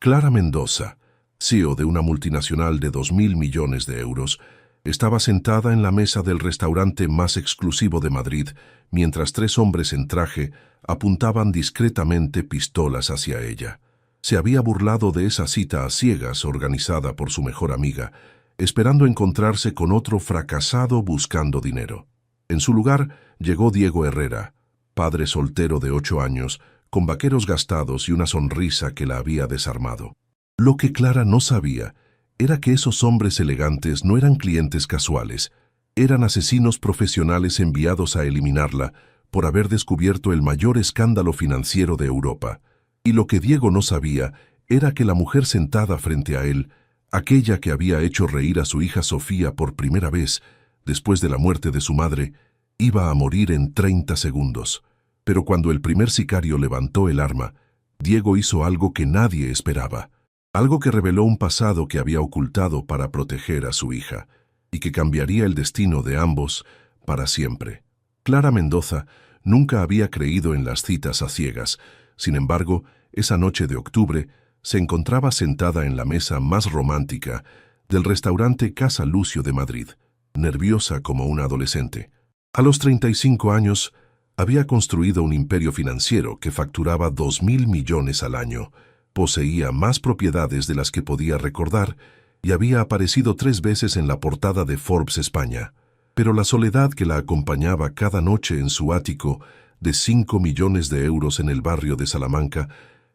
Clara Mendoza, CEO de una multinacional de 2.000 millones de euros, estaba sentada en la mesa del restaurante más exclusivo de Madrid, mientras tres hombres en traje apuntaban discretamente pistolas hacia ella. Se había burlado de esa cita a ciegas organizada por su mejor amiga, esperando encontrarse con otro fracasado buscando dinero. En su lugar llegó Diego Herrera, padre soltero de 8 años, con vaqueros gastados y una sonrisa que la había desarmado. Lo que Clara no sabía era que esos hombres elegantes no eran clientes casuales, eran asesinos profesionales enviados a eliminarla por haber descubierto el mayor escándalo financiero de Europa. Y lo que Diego no sabía era que la mujer sentada frente a él, aquella que había hecho reír a su hija Sofía por primera vez después de la muerte de su madre, iba a morir en 30 segundos. Pero cuando el primer sicario levantó el arma, Diego hizo algo que nadie esperaba. Algo que reveló un pasado que había ocultado para proteger a su hija, y que cambiaría el destino de ambos para siempre. Clara Mendoza nunca había creído en las citas a ciegas. Sin embargo, esa noche de octubre, se encontraba sentada en la mesa más romántica del restaurante Casa Lucio de Madrid, nerviosa como una adolescente. A los 35 años, había construido un imperio financiero que facturaba 2.000 millones al año, poseía más propiedades de las que podía recordar y había aparecido 3 veces en la portada de Forbes España. Pero la soledad que la acompañaba cada noche en su ático de 5 millones de euros en el barrio de Salamanca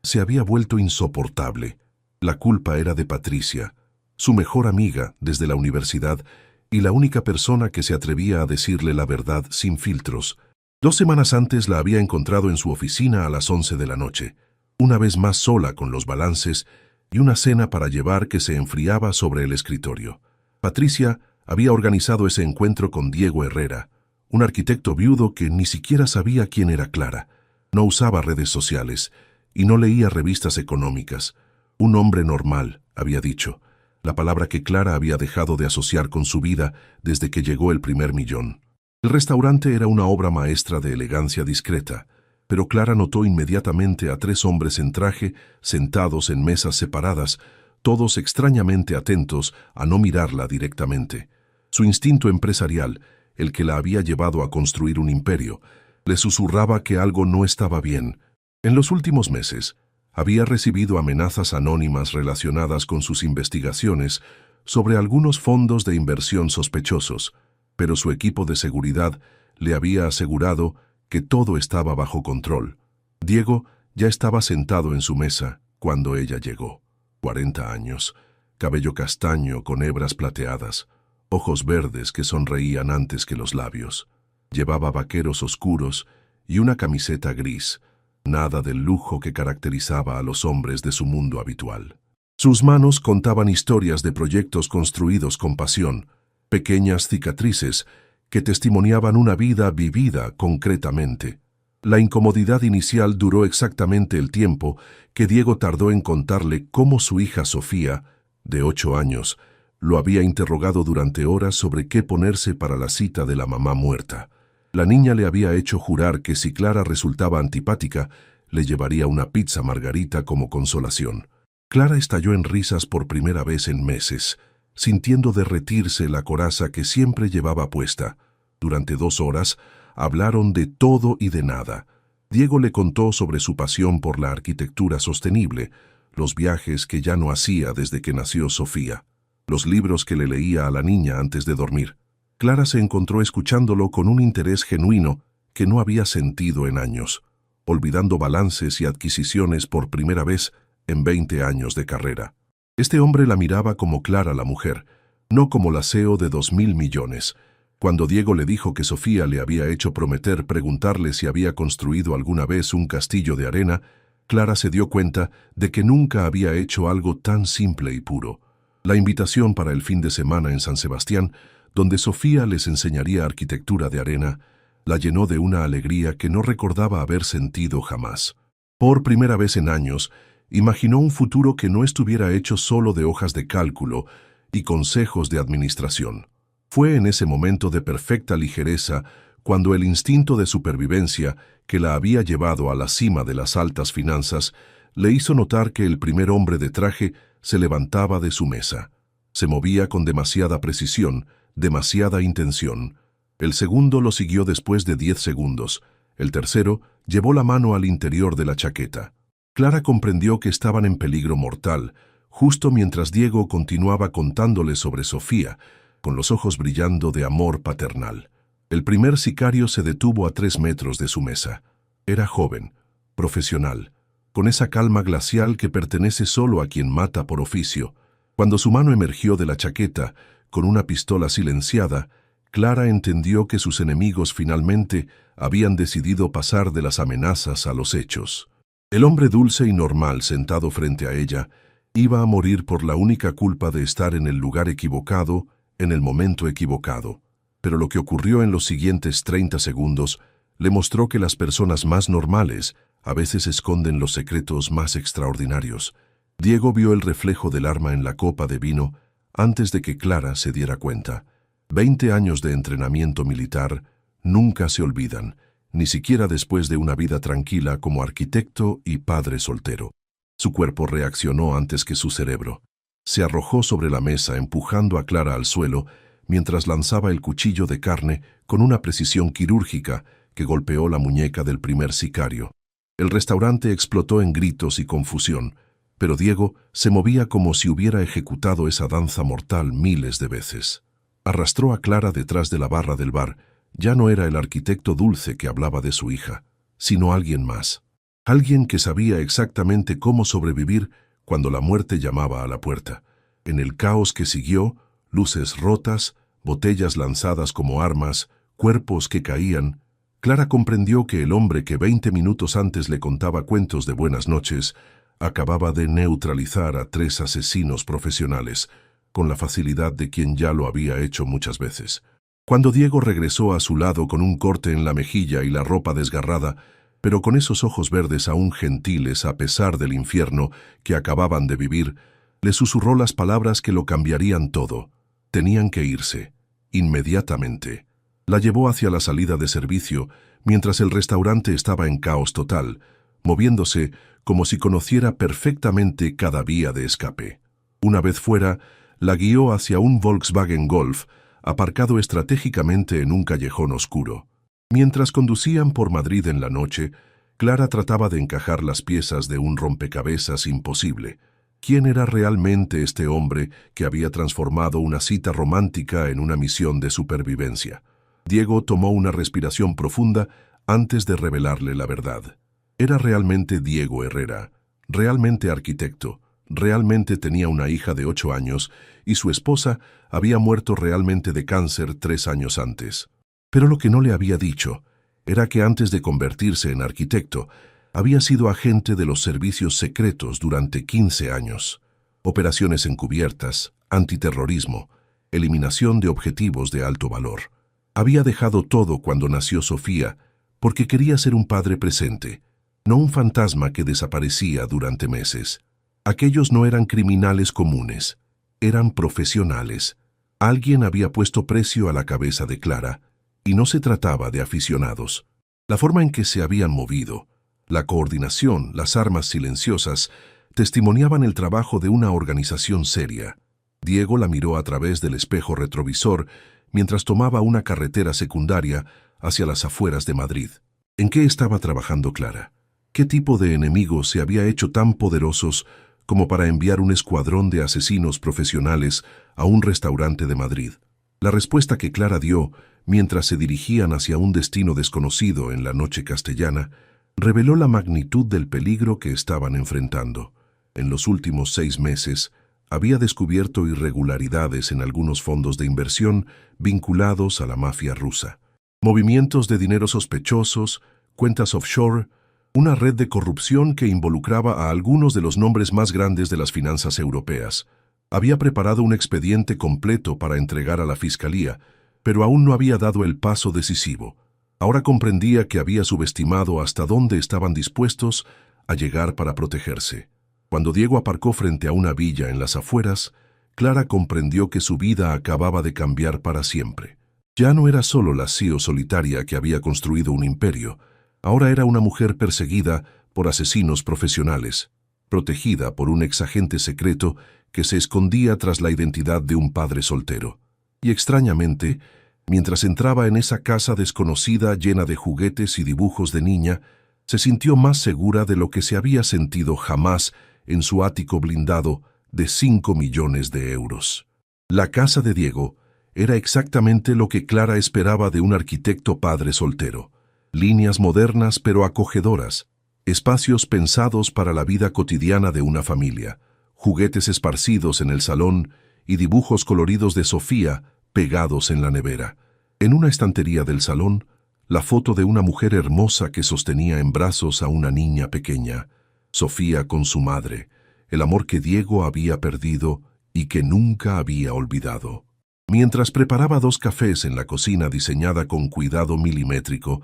se había vuelto insoportable. La culpa era de Patricia, su mejor amiga desde la universidad y la única persona que se atrevía a decirle la verdad sin filtros. 2 semanas antes la había encontrado en su oficina a las 11 de la noche, una vez más sola con los balances y una cena para llevar que se enfriaba sobre el escritorio. Patricia había organizado ese encuentro con Diego Herrera, un arquitecto viudo que ni siquiera sabía quién era Clara, no usaba redes sociales y no leía revistas económicas. Un hombre normal, había dicho, la palabra que Clara había dejado de asociar con su vida desde que llegó el primer millón. El restaurante era una obra maestra de elegancia discreta, pero Clara notó inmediatamente a 3 hombres en traje sentados en mesas separadas, todos extrañamente atentos a no mirarla directamente. Su instinto empresarial, el que la había llevado a construir un imperio, le susurraba que algo no estaba bien. En los últimos meses, había recibido amenazas anónimas relacionadas con sus investigaciones sobre algunos fondos de inversión sospechosos, pero su equipo de seguridad le había asegurado que todo estaba bajo control. Diego ya estaba sentado en su mesa cuando ella llegó. 40 años, cabello castaño con hebras plateadas, ojos verdes que sonreían antes que los labios. Llevaba vaqueros oscuros y una camiseta gris, nada del lujo que caracterizaba a los hombres de su mundo habitual. Sus manos contaban historias de proyectos construidos con pasión, pequeñas cicatrices que testimoniaban una vida vivida concretamente. La incomodidad inicial duró exactamente el tiempo que Diego tardó en contarle cómo su hija Sofía, de 8 años, lo había interrogado durante horas sobre qué ponerse para la cita de la mamá muerta. La niña le había hecho jurar que si Clara resultaba antipática, le llevaría una pizza margarita como consolación. Clara estalló en risas por primera vez en meses, sintiendo derretirse la coraza que siempre llevaba puesta. Durante 2 horas hablaron de todo y de nada. Diego le contó sobre su pasión por la arquitectura sostenible, los viajes que ya no hacía desde que nació Sofía, los libros que le leía a la niña antes de dormir. Clara se encontró escuchándolo con un interés genuino que no había sentido en años, olvidando balances y adquisiciones por primera vez en 20 años de carrera. Este hombre la miraba como Clara la mujer, no como la CEO de 2.000 millones. Cuando Diego le dijo que Sofía le había hecho prometer preguntarle si había construido alguna vez un castillo de arena, Clara se dio cuenta de que nunca había hecho algo tan simple y puro. La invitación para el fin de semana en San Sebastián, donde Sofía les enseñaría arquitectura de arena, la llenó de una alegría que no recordaba haber sentido jamás. Por primera vez en años, imaginó un futuro que no estuviera hecho solo de hojas de cálculo y consejos de administración. Fue en ese momento de perfecta ligereza cuando el instinto de supervivencia que la había llevado a la cima de las altas finanzas le hizo notar que el primer hombre de traje se levantaba de su mesa. Se movía con demasiada precisión, demasiada intención. El segundo lo siguió después de 10 segundos. El tercero llevó la mano al interior de la chaqueta. Clara comprendió que estaban en peligro mortal, justo mientras Diego continuaba contándole sobre Sofía, con los ojos brillando de amor paternal. El primer sicario se detuvo a 3 metros de su mesa. Era joven, profesional, con esa calma glacial que pertenece solo a quien mata por oficio. Cuando su mano emergió de la chaqueta, con una pistola silenciada, Clara entendió que sus enemigos finalmente habían decidido pasar de las amenazas a los hechos. El hombre dulce y normal sentado frente a ella iba a morir por la única culpa de estar en el lugar equivocado, en el momento equivocado. Pero lo que ocurrió en los siguientes 30 segundos le mostró que las personas más normales a veces esconden los secretos más extraordinarios. Diego vio el reflejo del arma en la copa de vino antes de que Clara se diera cuenta. 20 años de entrenamiento militar nunca se olvidan, ni siquiera después de una vida tranquila como arquitecto y padre soltero. Su cuerpo reaccionó antes que su cerebro. Se arrojó sobre la mesa empujando a Clara al suelo mientras lanzaba el cuchillo de carne con una precisión quirúrgica que golpeó la muñeca del primer sicario. El restaurante explotó en gritos y confusión, pero Diego se movía como si hubiera ejecutado esa danza mortal miles de veces. Arrastró a Clara detrás de la barra del bar. Ya no era el arquitecto dulce que hablaba de su hija, sino alguien más. Alguien que sabía exactamente cómo sobrevivir cuando la muerte llamaba a la puerta. En el caos que siguió, luces rotas, botellas lanzadas como armas, cuerpos que caían, Clara comprendió que el hombre que 20 minutos antes le contaba cuentos de buenas noches acababa de neutralizar a 3 asesinos profesionales, con la facilidad de quien ya lo había hecho muchas veces. Cuando Diego regresó a su lado con un corte en la mejilla y la ropa desgarrada, pero con esos ojos verdes aún gentiles a pesar del infierno que acababan de vivir, le susurró las palabras que lo cambiarían todo. Tenían que irse, inmediatamente. La llevó hacia la salida de servicio, mientras el restaurante estaba en caos total, moviéndose como si conociera perfectamente cada vía de escape. Una vez fuera, la guió hacia un Volkswagen Golf, aparcado estratégicamente en un callejón oscuro. Mientras conducían por Madrid en la noche, Clara trataba de encajar las piezas de un rompecabezas imposible. ¿Quién era realmente este hombre que había transformado una cita romántica en una misión de supervivencia? Diego tomó una respiración profunda antes de revelarle la verdad. Era realmente Diego Herrera, realmente arquitecto, realmente tenía una hija de 8 años y su esposa había muerto realmente de cáncer 3 años antes. Pero lo que no le había dicho era que antes de convertirse en arquitecto, había sido agente de los servicios secretos durante 15 años. Operaciones encubiertas, antiterrorismo, eliminación de objetivos de alto valor. Había dejado todo cuando nació Sofía porque quería ser un padre presente, no un fantasma que desaparecía durante meses. Aquellos no eran criminales comunes, eran profesionales. Alguien había puesto precio a la cabeza de Clara, y no se trataba de aficionados. La forma en que se habían movido, la coordinación, las armas silenciosas, testimoniaban el trabajo de una organización seria. Diego la miró a través del espejo retrovisor mientras tomaba una carretera secundaria hacia las afueras de Madrid. ¿En qué estaba trabajando Clara? ¿Qué tipo de enemigos se había hecho tan poderosos como para enviar un escuadrón de asesinos profesionales a un restaurante de Madrid? La respuesta que Clara dio mientras se dirigían hacia un destino desconocido en la noche castellana reveló la magnitud del peligro que estaban enfrentando. En los últimos 6 meses, había descubierto irregularidades en algunos fondos de inversión vinculados a la mafia rusa. Movimientos de dinero sospechosos, cuentas offshore, una red de corrupción que involucraba a algunos de los nombres más grandes de las finanzas europeas. Había preparado un expediente completo para entregar a la fiscalía, pero aún no había dado el paso decisivo. Ahora comprendía que había subestimado hasta dónde estaban dispuestos a llegar para protegerse. Cuando Diego aparcó frente a una villa en las afueras, Clara comprendió que su vida acababa de cambiar para siempre. Ya no era solo la CEO solitaria que había construido un imperio, ahora era una mujer perseguida por asesinos profesionales. protegida por un exagente secreto que se escondía tras la identidad de un padre soltero. Y extrañamente, mientras entraba en esa casa desconocida llena de juguetes y dibujos de niña, se sintió más segura de lo que se había sentido jamás en su ático blindado de 5 millones de euros. La casa de Diego era exactamente lo que Clara esperaba de un arquitecto padre soltero. Líneas modernas pero acogedoras, espacios pensados para la vida cotidiana de una familia, juguetes esparcidos en el salón y dibujos coloridos de Sofía pegados en la nevera. En una estantería del salón, la foto de una mujer hermosa que sostenía en brazos a una niña pequeña, Sofía con su madre, el amor que Diego había perdido y que nunca había olvidado. Mientras preparaba 2 cafés en la cocina diseñada con cuidado milimétrico,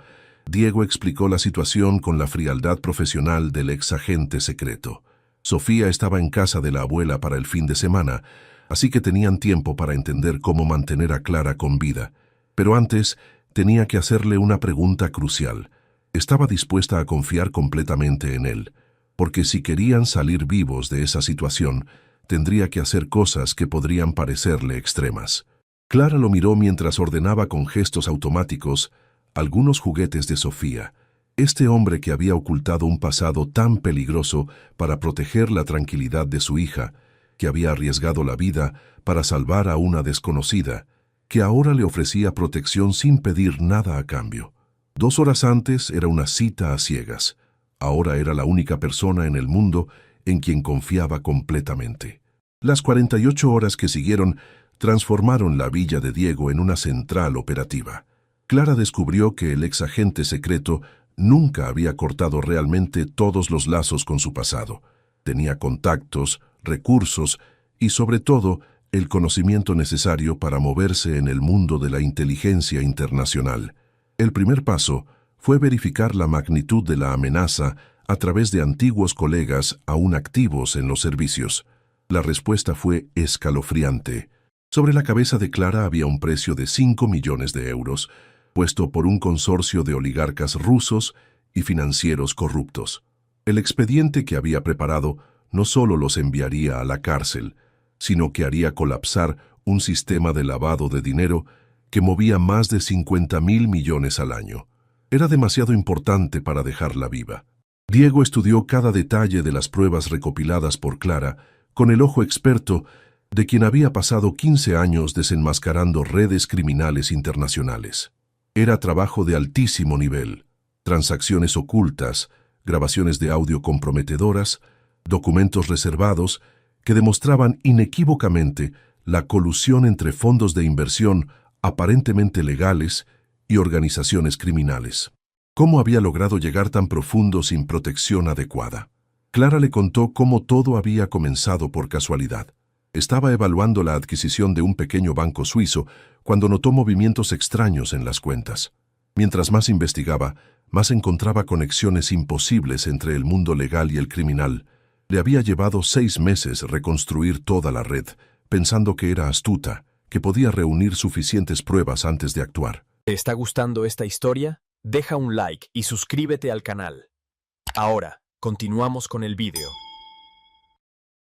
Diego explicó la situación con la frialdad profesional del exagente secreto. Sofía estaba en casa de la abuela para el fin de semana, así que tenían tiempo para entender cómo mantener a Clara con vida. Pero antes, tenía que hacerle una pregunta crucial. Estaba dispuesta a confiar completamente en él, porque si querían salir vivos de esa situación, tendría que hacer cosas que podrían parecerle extremas. Clara lo miró mientras ordenaba con gestos automáticos algunos juguetes de Sofía. Este hombre que había ocultado un pasado tan peligroso para proteger la tranquilidad de su hija, que había arriesgado la vida para salvar a una desconocida, que ahora le ofrecía protección sin pedir nada a cambio. 2 horas antes era una cita a ciegas. Ahora era la única persona en el mundo en quien confiaba completamente. Las 48 horas que siguieron transformaron la villa de Diego en una central operativa. Clara descubrió que el exagente secreto nunca había cortado realmente todos los lazos con su pasado. Tenía contactos, recursos y, sobre todo, el conocimiento necesario para moverse en el mundo de la inteligencia internacional. El primer paso fue verificar la magnitud de la amenaza a través de antiguos colegas aún activos en los servicios. La respuesta fue escalofriante. Sobre la cabeza de Clara había un precio de 5 millones de euros, puesto por un consorcio de oligarcas rusos y financieros corruptos. El expediente que había preparado no solo los enviaría a la cárcel, sino que haría colapsar un sistema de lavado de dinero que movía más de 50.000 millones al año. Era demasiado importante para dejarla viva. Diego estudió cada detalle de las pruebas recopiladas por Clara con el ojo experto de quien había pasado 15 años desenmascarando redes criminales internacionales. Era trabajo de altísimo nivel, transacciones ocultas, grabaciones de audio comprometedoras, documentos reservados que demostraban inequívocamente la colusión entre fondos de inversión aparentemente legales y organizaciones criminales. ¿Cómo había logrado llegar tan profundo sin protección adecuada? Clara le contó cómo todo había comenzado por casualidad. Estaba evaluando la adquisición de un pequeño banco suizo cuando notó movimientos extraños en las cuentas. Mientras más investigaba, más encontraba conexiones imposibles entre el mundo legal y el criminal. Le había llevado 6 meses reconstruir toda la red, pensando que era astuta, que podía reunir suficientes pruebas antes de actuar. ¿Te está gustando esta historia? Deja un like y suscríbete al canal. Ahora, continuamos con el vídeo.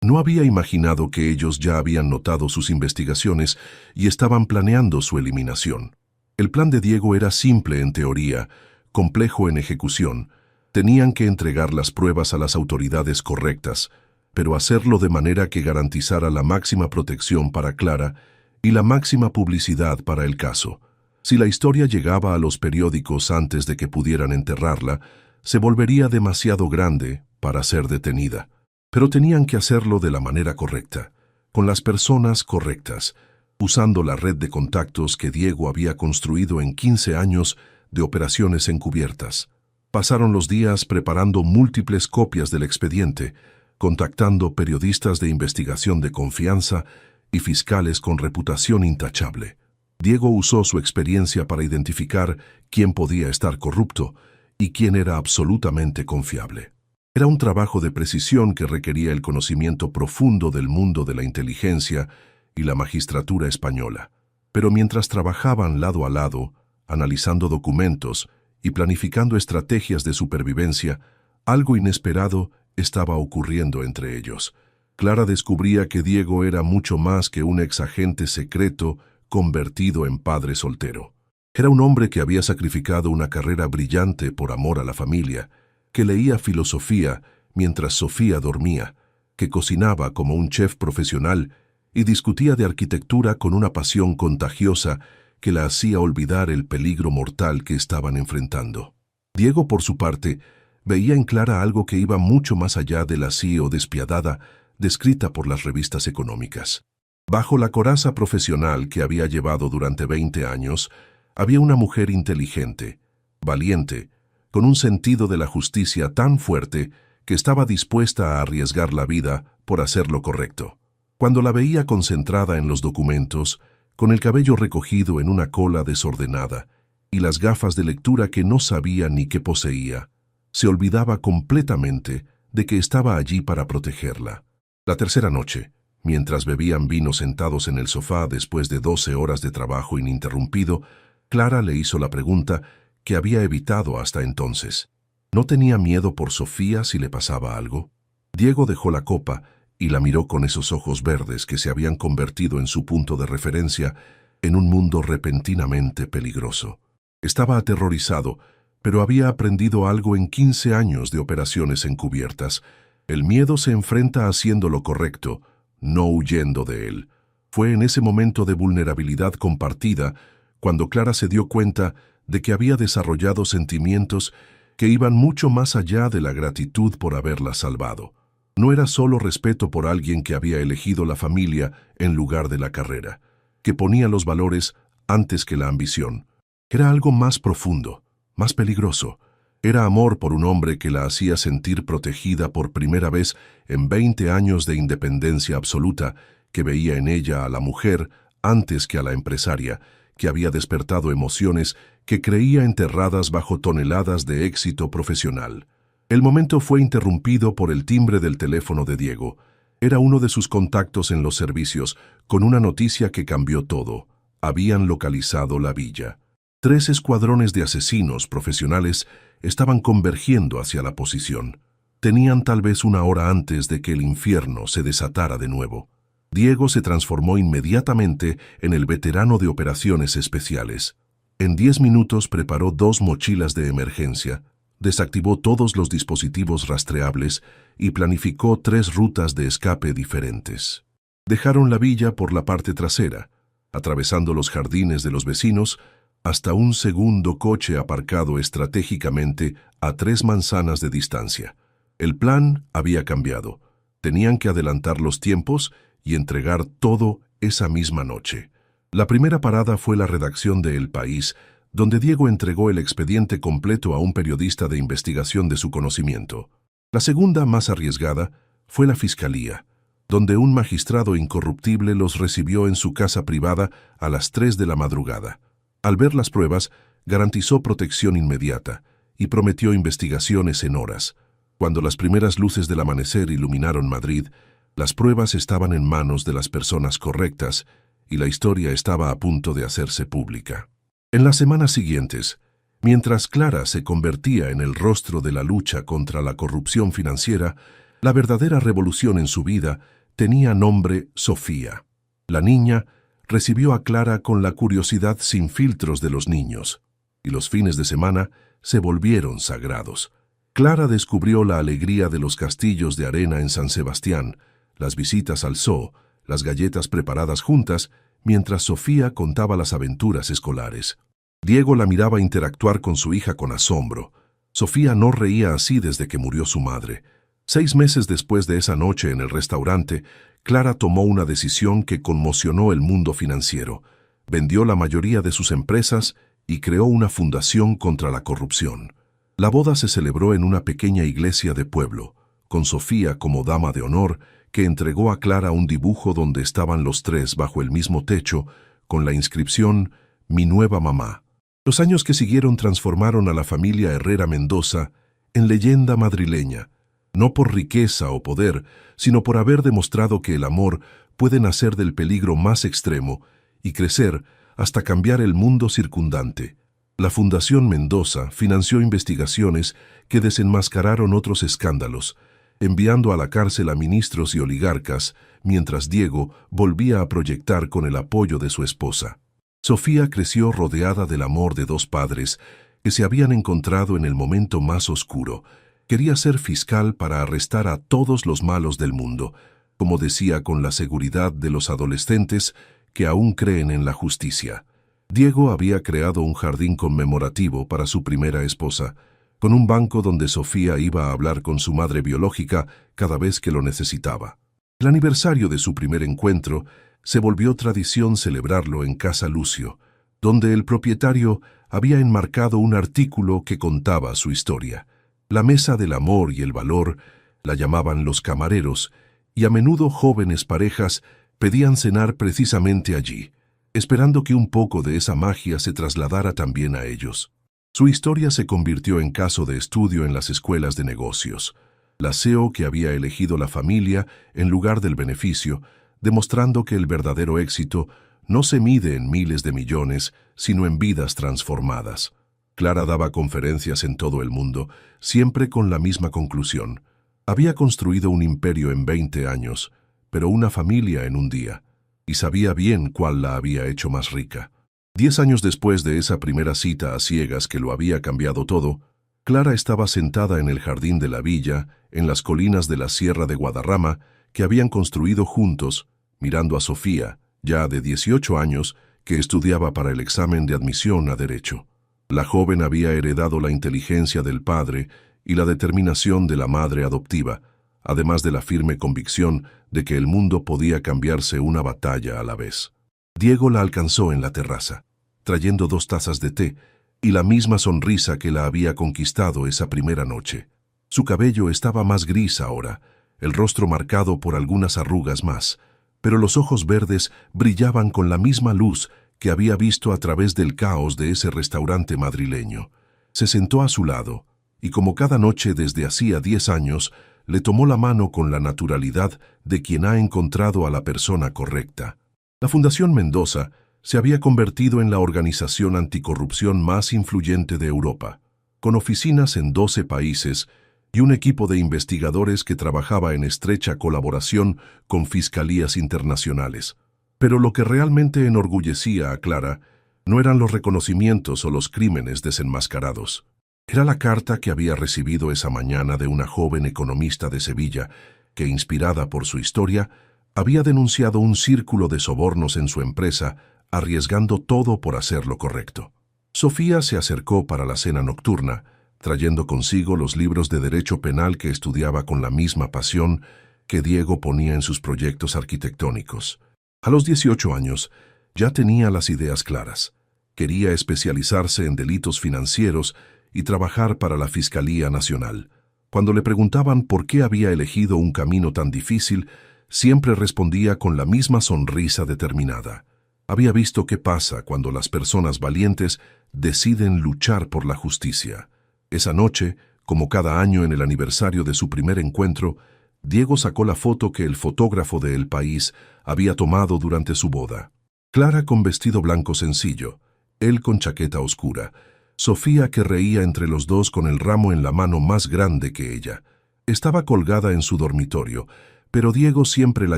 No había imaginado que ellos ya habían notado sus investigaciones y estaban planeando su eliminación. El plan de Diego era simple en teoría, complejo en ejecución. Tenían que entregar las pruebas a las autoridades correctas, pero hacerlo de manera que garantizara la máxima protección para Clara y la máxima publicidad para el caso. Si la historia llegaba a los periódicos antes de que pudieran enterrarla, se volvería demasiado grande para ser detenida. Pero tenían que hacerlo de la manera correcta, con las personas correctas, usando la red de contactos que Diego había construido en 15 años de operaciones encubiertas. Pasaron los días preparando múltiples copias del expediente, contactando periodistas de investigación de confianza y fiscales con reputación intachable. Diego usó su experiencia para identificar quién podía estar corrupto y quién era absolutamente confiable. Era un trabajo de precisión que requería el conocimiento profundo del mundo de la inteligencia y la magistratura española. Pero mientras trabajaban lado a lado, analizando documentos y planificando estrategias de supervivencia, algo inesperado estaba ocurriendo entre ellos. Clara descubría que Diego era mucho más que un exagente secreto convertido en padre soltero. Era un hombre que había sacrificado una carrera brillante por amor a la familia, que leía filosofía mientras Sofía dormía, que cocinaba como un chef profesional y discutía de arquitectura con una pasión contagiosa que la hacía olvidar el peligro mortal que estaban enfrentando. Diego, por su parte, veía en Clara algo que iba mucho más allá de la CEO despiadada descrita por las revistas económicas. Bajo la coraza profesional que había llevado durante 20 años, había una mujer inteligente, valiente, con un sentido de la justicia tan fuerte que estaba dispuesta a arriesgar la vida por hacer lo correcto. Cuando la veía concentrada en los documentos, con el cabello recogido en una cola desordenada y las gafas de lectura que no sabía ni que poseía, se olvidaba completamente de que estaba allí para protegerla. La tercera noche, mientras bebían vino sentados en el sofá después de 12 horas de trabajo ininterrumpido, Clara le hizo la pregunta que había evitado hasta entonces. ¿No tenía miedo por Sofía si le pasaba algo? Diego dejó la copa y la miró con esos ojos verdes que se habían convertido en su punto de referencia en un mundo repentinamente peligroso. Estaba aterrorizado, pero había aprendido algo en 15 años de operaciones encubiertas. El miedo se enfrenta haciendo lo correcto, no huyendo de él. Fue en ese momento de vulnerabilidad compartida cuando Clara se dio cuenta de que había desarrollado sentimientos que iban mucho más allá de la gratitud por haberla salvado. No era solo respeto por alguien que había elegido la familia en lugar de la carrera, que ponía los valores antes que la ambición. Era algo más profundo, más peligroso. Era amor por un hombre que la hacía sentir protegida por primera vez en 20 años de independencia absoluta, que veía en ella a la mujer antes que a la empresaria, que había despertado emociones que creía enterradas bajo toneladas de éxito profesional. El momento fue interrumpido por el timbre del teléfono de Diego. Era uno de sus contactos en los servicios, con una noticia que cambió todo. Habían localizado la villa. 3 escuadrones de asesinos profesionales estaban convergiendo hacia la posición. Tenían tal vez una hora antes de que el infierno se desatara de nuevo. Diego se transformó inmediatamente en el veterano de operaciones especiales. En 10 minutos preparó 2 mochilas de emergencia, desactivó todos los dispositivos rastreables y planificó 3 rutas de escape diferentes. Dejaron la villa por la parte trasera, atravesando los jardines de los vecinos, hasta un segundo coche aparcado estratégicamente a 3 manzanas de distancia. El plan había cambiado. Tenían que adelantar los tiempos y entregar todo esa misma noche. La primera parada fue la redacción de El País, donde Diego entregó el expediente completo a un periodista de investigación de su conocimiento. La segunda, más arriesgada, fue la Fiscalía, donde un magistrado incorruptible los recibió en su casa privada a las 3 de la madrugada. Al ver las pruebas, garantizó protección inmediata y prometió investigaciones en horas. Cuando las primeras luces del amanecer iluminaron Madrid, las pruebas estaban en manos de las personas correctas y la historia estaba a punto de hacerse pública. En las semanas siguientes, mientras Clara se convertía en el rostro de la lucha contra la corrupción financiera, la verdadera revolución en su vida tenía nombre Sofía. La niña recibió a Clara con la curiosidad sin filtros de los niños, y los fines de semana se volvieron sagrados. Clara descubrió la alegría de los castillos de arena en San Sebastián, las visitas al zoo, las galletas preparadas juntas, mientras Sofía contaba las aventuras escolares. Diego la miraba interactuar con su hija con asombro. Sofía no reía así desde que murió su madre. 6 meses después de esa noche en el restaurante, Clara tomó una decisión que conmocionó el mundo financiero. Vendió la mayoría de sus empresas y creó una fundación contra la corrupción. La boda se celebró en una pequeña iglesia de pueblo, con Sofía como dama de honor, que entregó a Clara un dibujo donde estaban los 3 bajo el mismo techo, con la inscripción «Mi nueva mamá». Los años que siguieron transformaron a la familia Herrera Mendoza en leyenda madrileña, no por riqueza o poder, sino por haber demostrado que el amor puede nacer del peligro más extremo y crecer hasta cambiar el mundo circundante. La Fundación Mendoza financió investigaciones que desenmascararon otros escándalos, enviando a la cárcel a ministros y oligarcas, mientras Diego volvía a proyectar con el apoyo de su esposa. Sofía creció rodeada del amor de dos padres que se habían encontrado en el momento más oscuro. Quería ser fiscal para arrestar a todos los malos del mundo, como decía, con la seguridad de los adolescentes que aún creen en la justicia. Diego había creado un jardín conmemorativo para su primera esposa, con un banco donde Sofía iba a hablar con su madre biológica cada vez que lo necesitaba. El aniversario de su primer encuentro se volvió tradición celebrarlo en Casa Lucio, donde el propietario había enmarcado un artículo que contaba su historia. La mesa del amor y el valor la llamaban los camareros, y a menudo jóvenes parejas pedían cenar precisamente allí, esperando que un poco de esa magia se trasladara también a ellos. Su historia se convirtió en caso de estudio en las escuelas de negocios. La CEO que había elegido la familia en lugar del beneficio, demostrando que el verdadero éxito no se mide en miles de millones, sino en vidas transformadas. Clara daba conferencias en todo el mundo, siempre con la misma conclusión. Había construido un imperio en 20 años, pero una familia en un día, y sabía bien cuál la había hecho más rica. 10 años después de esa primera cita a ciegas que lo había cambiado todo, Clara estaba sentada en el jardín de la villa, en las colinas de la Sierra de Guadarrama, que habían construido juntos, mirando a Sofía, ya de 18 años, que estudiaba para el examen de admisión a Derecho. La joven había heredado la inteligencia del padre y la determinación de la madre adoptiva, además de la firme convicción de que el mundo podía cambiarse una batalla a la vez. Diego la alcanzó en la terraza, trayendo 2 tazas de té y la misma sonrisa que la había conquistado esa primera noche. Su cabello estaba más gris ahora, el rostro marcado por algunas arrugas más, pero los ojos verdes brillaban con la misma luz que había visto a través del caos de ese restaurante madrileño. Se sentó a su lado, y como cada noche desde hacía 10 años, le tomó la mano con la naturalidad de quien ha encontrado a la persona correcta. La Fundación Mendoza se había convertido en la organización anticorrupción más influyente de Europa, con oficinas en 12 países y un equipo de investigadores que trabajaba en estrecha colaboración con fiscalías internacionales. Pero lo que realmente enorgullecía a Clara no eran los reconocimientos o los crímenes desenmascarados. Era la carta que había recibido esa mañana de una joven economista de Sevilla que, inspirada por su historia, había denunciado un círculo de sobornos en su empresa, arriesgando todo por hacer lo correcto. Sofía se acercó para la cena nocturna, trayendo consigo los libros de derecho penal que estudiaba con la misma pasión que Diego ponía en sus proyectos arquitectónicos. A los 18 años ya tenía las ideas claras. Quería especializarse en delitos financieros y trabajar para la Fiscalía Nacional. Cuando le preguntaban por qué había elegido un camino tan difícil, siempre respondía con la misma sonrisa determinada. Había visto qué pasa cuando las personas valientes deciden luchar por la justicia. Esa noche, como cada año en el aniversario de su primer encuentro, Diego sacó la foto que el fotógrafo de El País había tomado durante su boda. Clara con vestido blanco sencillo, él con chaqueta oscura, Sofía que reía entre los dos con el ramo en la mano más grande que ella. Estaba colgada en su dormitorio, pero Diego siempre la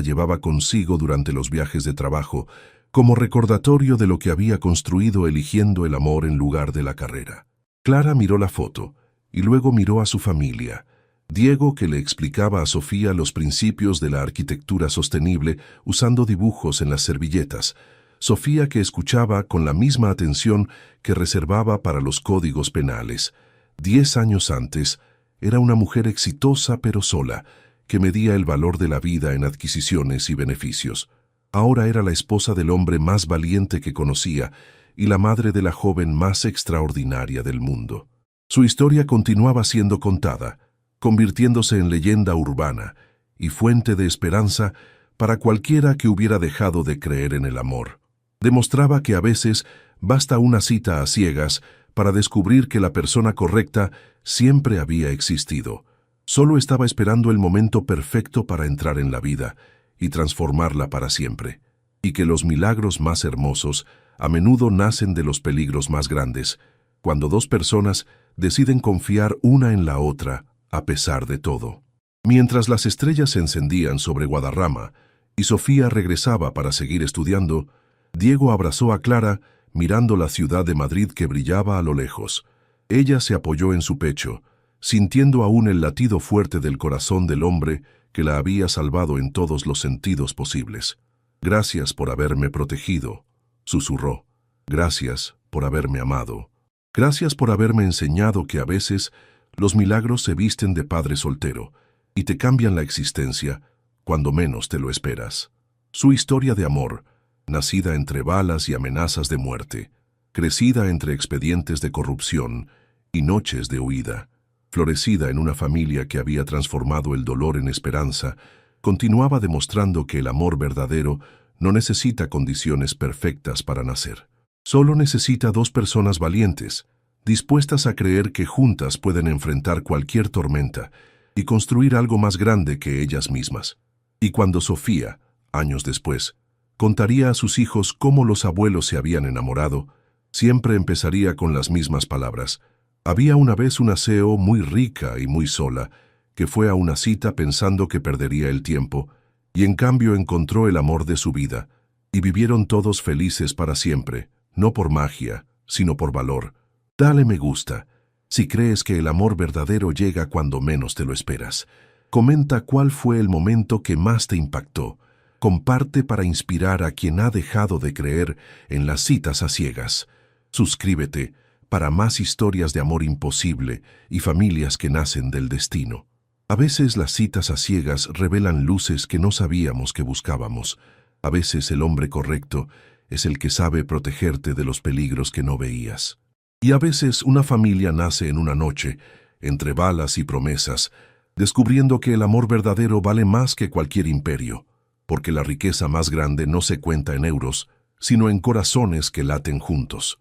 llevaba consigo durante los viajes de trabajo, como recordatorio de lo que había construido eligiendo el amor en lugar de la carrera. Clara miró la foto y luego miró a su familia. Diego que le explicaba a Sofía los principios de la arquitectura sostenible usando dibujos en las servilletas. Sofía que escuchaba con la misma atención que reservaba para los códigos penales. 10 años antes, era una mujer exitosa pero sola, que medía el valor de la vida en adquisiciones y beneficios. Ahora era la esposa del hombre más valiente que conocía y la madre de la joven más extraordinaria del mundo. Su historia continuaba siendo contada, convirtiéndose en leyenda urbana y fuente de esperanza para cualquiera que hubiera dejado de creer en el amor. Demostraba que a veces basta una cita a ciegas para descubrir que la persona correcta siempre había existido. Solo estaba esperando el momento perfecto para entrar en la vida y transformarla para siempre, y que los milagros más hermosos a menudo nacen de los peligros más grandes, cuando 2 personas deciden confiar una en la otra a pesar de todo. Mientras las estrellas se encendían sobre Guadarrama y Sofía regresaba para seguir estudiando, Diego abrazó a Clara mirando la ciudad de Madrid que brillaba a lo lejos. Ella se apoyó en su pecho, sintiendo aún el latido fuerte del corazón del hombre que la había salvado en todos los sentidos posibles. «Gracias por haberme protegido», susurró. «Gracias por haberme amado. Gracias por haberme enseñado que a veces los milagros se visten de padre soltero y te cambian la existencia cuando menos te lo esperas». Su historia de amor, nacida entre balas y amenazas de muerte, crecida entre expedientes de corrupción y noches de huida, florecida en una familia que había transformado el dolor en esperanza, continuaba demostrando que el amor verdadero no necesita condiciones perfectas para nacer. Solo necesita dos personas valientes, dispuestas a creer que juntas pueden enfrentar cualquier tormenta y construir algo más grande que ellas mismas. Y cuando Sofía, años después, contaría a sus hijos cómo los abuelos se habían enamorado, siempre empezaría con las mismas palabras. Había una vez una CEO muy rica y muy sola, que fue a una cita pensando que perdería el tiempo, y en cambio encontró el amor de su vida, y vivieron todos felices para siempre, no por magia, sino por valor. Dale me gusta, si crees que el amor verdadero llega cuando menos te lo esperas. Comenta cuál fue el momento que más te impactó. Comparte para inspirar a quien ha dejado de creer en las citas a ciegas. Suscríbete para más historias de amor imposible y familias que nacen del destino. A veces las citas a ciegas revelan luces que no sabíamos que buscábamos. A veces el hombre correcto es el que sabe protegerte de los peligros que no veías. Y a veces una familia nace en una noche, entre balas y promesas, descubriendo que el amor verdadero vale más que cualquier imperio, porque la riqueza más grande no se cuenta en euros, sino en corazones que laten juntos.